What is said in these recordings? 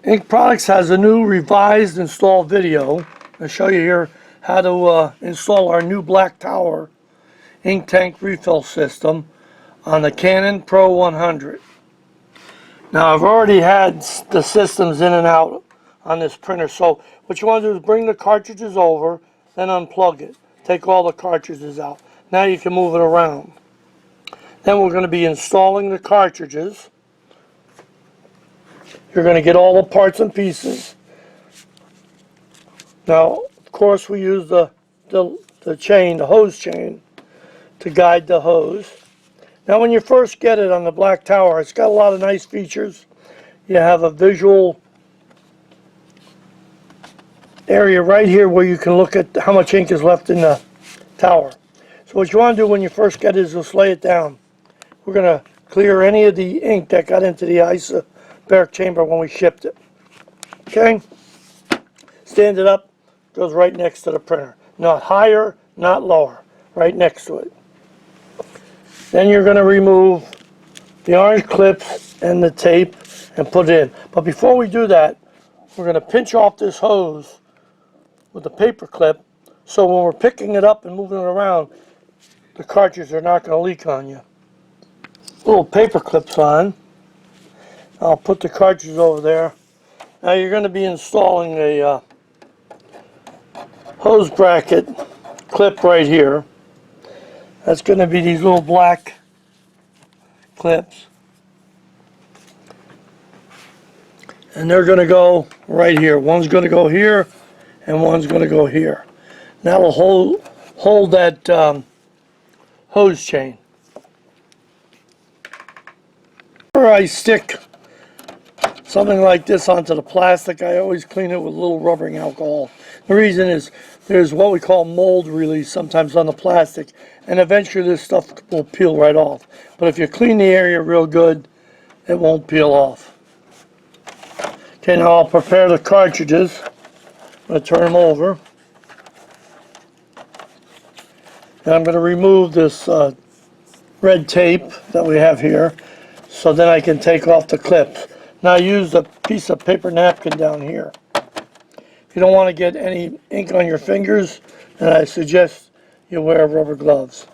Ink Products has a new revised install video. I'll show you here how to install our new Black Tower ink tank refill system on the Canon Pro 100. Now I've already had the systems in and out on this printer, so what you want to do is bring the cartridges over, then unplug it. Take all the cartridges out. Now you can move it around. Then we're going to be installing the cartridges. You're going to get all the parts and pieces. Now, of course, we use the chain, the hose chain, to guide the hose. Now, when you first get it on the Black Tower, it's got a lot of nice features. You have a visual area right here where you can look at how much ink is left in the tower. So what you want to do when you first get it is just lay it down. We're going to clear any of the ink that got into the isobaric chamber when we shipped it. Okay? Stand it up, goes right next to the printer. Not higher, not lower, right next to it. Then you're going to remove the orange clips and the tape and put it in. But before we do that, we're going to pinch off this hose with a paper clip, so when we're picking it up and moving it around, the cartridges are not going to leak on you. Little paper clips on. I'll put the cartridges over there. Now you're going to be installing a hose bracket clip right here. That's going to be these little black clips. And they're going to go right here. One's going to go here and one's going to go here. That will hold that hose chain. Whenever I stick something like this onto the plastic, I always clean it with a little rubbering alcohol. The reason is there's what we call mold release sometimes on the plastic, and eventually this stuff will peel right off. But if you clean the area real good, it won't peel off. Okay, now I'll prepare the cartridges. I'm going to turn them over. And I'm going to remove this red tape that we have here, so then I can take off the clips. Now use a piece of paper napkin down here. If you don't want to get any ink on your fingers, then I suggest you wear rubber gloves.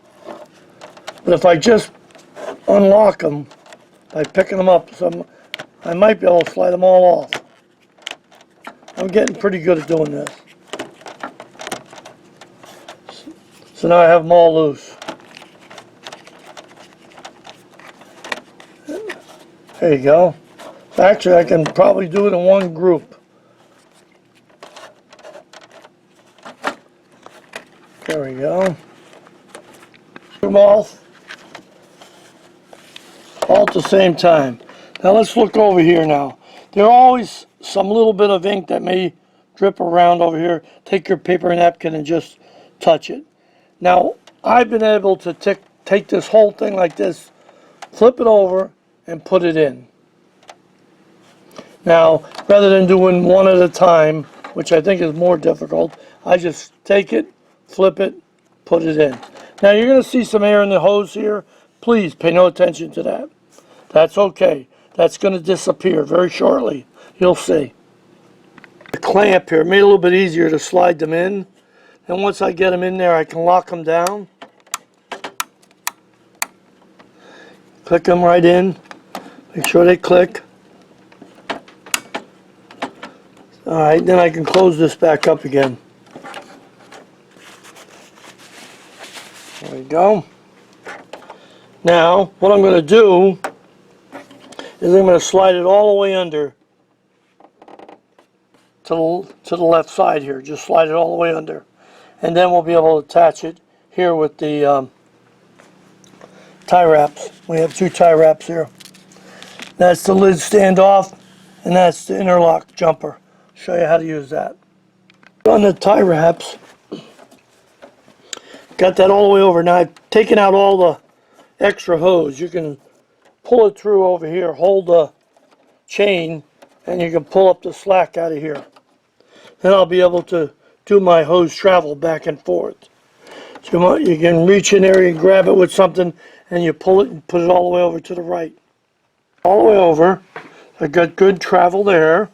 But if I just unlock them by picking them up, I might be able to slide them all off. I'm getting pretty good at doing this. So now I have them all loose. There you go. Actually, I can probably do it in one group. There we go. Them all at the same time. Now let's look over here now. There's always some little bit of ink that may drip around over here. Take your paper napkin and just touch it. Now, I've been able to take this whole thing like this, flip it over, and put it in. Now, rather than doing one at a time, which I think is more difficult, I just take it, flip it, put it in. Now, you're going to see some air in the hose here. Please pay no attention to that. That's okay. That's going to disappear very shortly. You'll see. The clamp here made it a little bit easier to slide them in. And once I get them in there, I can lock them down. Click them right in. Make sure they click. Alright, then I can close this back up again. There we go. Now, what I'm going to do is I'm going to slide it all the way under to the left side here. Just slide it all the way under. And then we'll be able to attach it here with the tie wraps. We have two tie wraps here. That's the lid standoff, and that's the interlock jumper. Show you how to use that. On the tie wraps, got that all the way over. Now I've taken out all the extra hose. You can pull it through over here, hold the chain, and you can pull up the slack out of here. Then I'll be able to do my hose travel back and forth. So you can reach in there and grab it with something, and you pull it and put it all the way over to the right. All the way over. I got good travel there.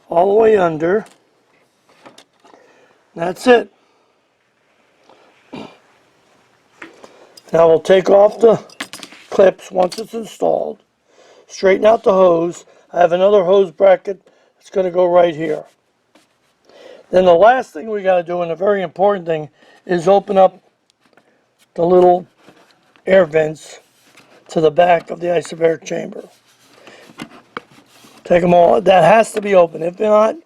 all the way under. That's it. Now we'll take off the clips once it's installed. Straighten out the hose. I have another hose bracket that's going to go right here. Then the last thing we got to do, and a very important thing, is open up the little air vents to the back of the isobaric chamber. Take them all. That has to be open. If not,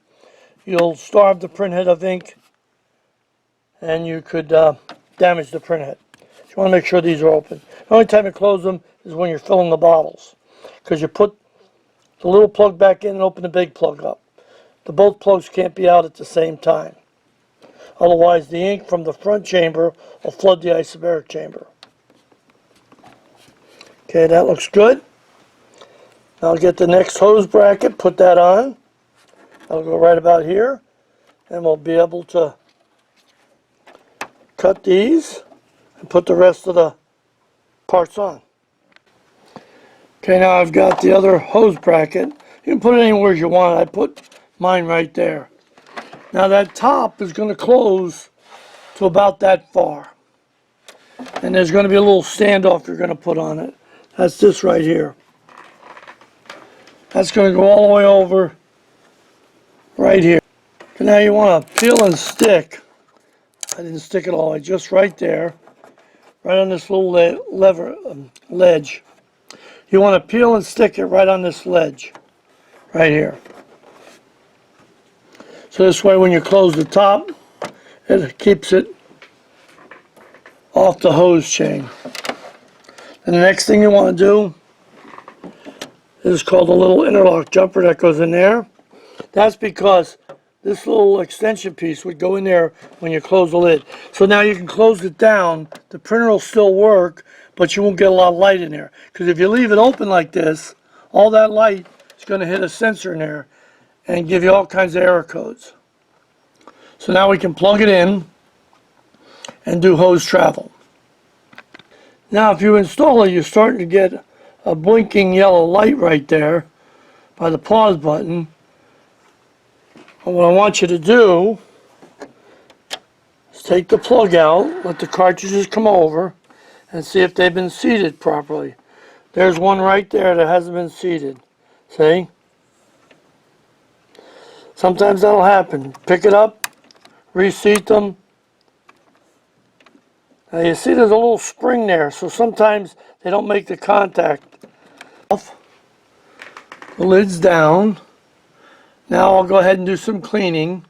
you'll starve the printhead of ink and you could damage the printhead. You want to make sure these are open. The only time you close them is when you're filling the bottles, because you put the little plug back in and open the big plug up. The both plugs can't be out at the same time. Otherwise, the ink from the front chamber will flood the isobaric chamber. Okay, that looks good. Now I'll get the next hose bracket, put that on. That'll go right about here, and we'll be able to cut these and put the rest of the parts on. Okay, now I've got the other hose bracket. You can put it anywhere you want. I put mine right there. Now that top is going to close to about that far. And there's going to be a little standoff you're going to put on it. That's this right here. That's going to go all the way over right here. So now you want to peel and stick. I didn't stick it all the way, just right there. Right on this little ledge. You want to peel and stick it right on this ledge. Right here. So this way when you close the top, it keeps it off the hose chain. And the next thing you want to do is called a little interlock jumper that goes in there. That's because this little extension piece would go in there when you close the lid. So now you can close it down, the printer will still work, but you won't get a lot of light in there. Because if you leave it open like this, all that light is going to hit a sensor in there and give you all kinds of error codes. So now we can plug it in and do hose travel. Now if you install it, you're starting to get a blinking yellow light right there by the pause button. And what I want you to do is take the plug out, let the cartridges come over, and see if they've been seated properly. There's one right there that hasn't been seated. See? Sometimes that'll happen. Pick it up, reseat them. Now you see there's a little spring there, so sometimes they don't make the contact. The lid's down. Now I'll go ahead and do some cleaning.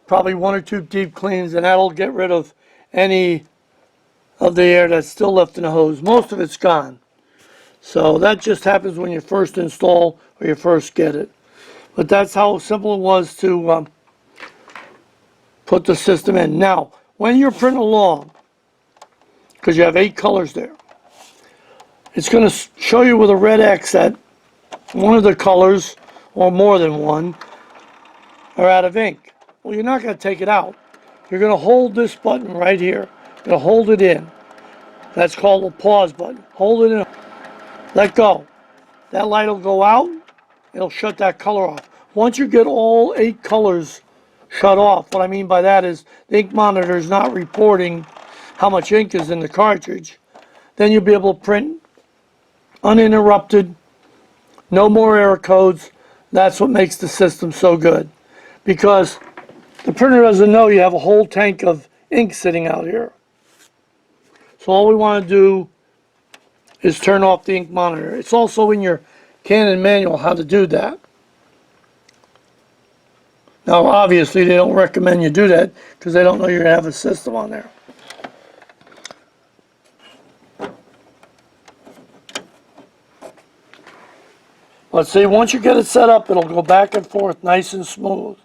Probably 1 or 2 deep cleans, and that'll get rid of any of the air that's still left in the hose. Most of it's gone. So that just happens when you first install or you first get it. But that's how simple it was to put the system in. Now, when you're printing along, because you have 8 colors there, it's going to show you with a red X that one of the colors, or more than one, are out of ink. Well, you're not going to take it out. You're going to hold this button right here. You're going to hold it in. That's called the pause button. Hold it in. Let go. That light will go out. It'll shut that color off. Once you get all 8 colors shut off, what I mean by that is the ink monitor is not reporting how much ink is in the cartridge. Then you'll be able to print uninterrupted, no more error codes. That's what makes the system so good. Because the printer doesn't know you have a whole tank of ink sitting out here. So all we want to do is turn off the ink monitor. It's also in your Canon manual how to do that. Now obviously they don't recommend you do that because they don't know you're going to have a system on there. Let's see, once you get it set up, it'll go back and forth nice and smooth.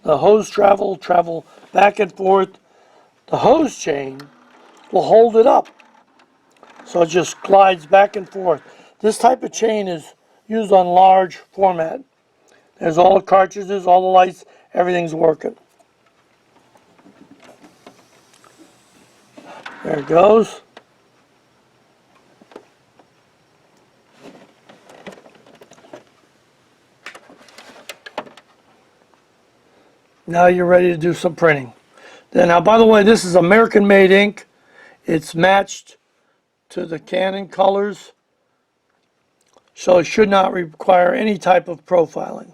The hose travel back and forth. The hose chain will hold it up. So it just glides back and forth. This type of chain is used on large format. There's all the cartridges, all the lights, everything's working. There it goes. Now you're ready to do some printing. Then, now, by the way, this is American-made ink. It's matched to the Canon colors, so it should not require any type of profiling.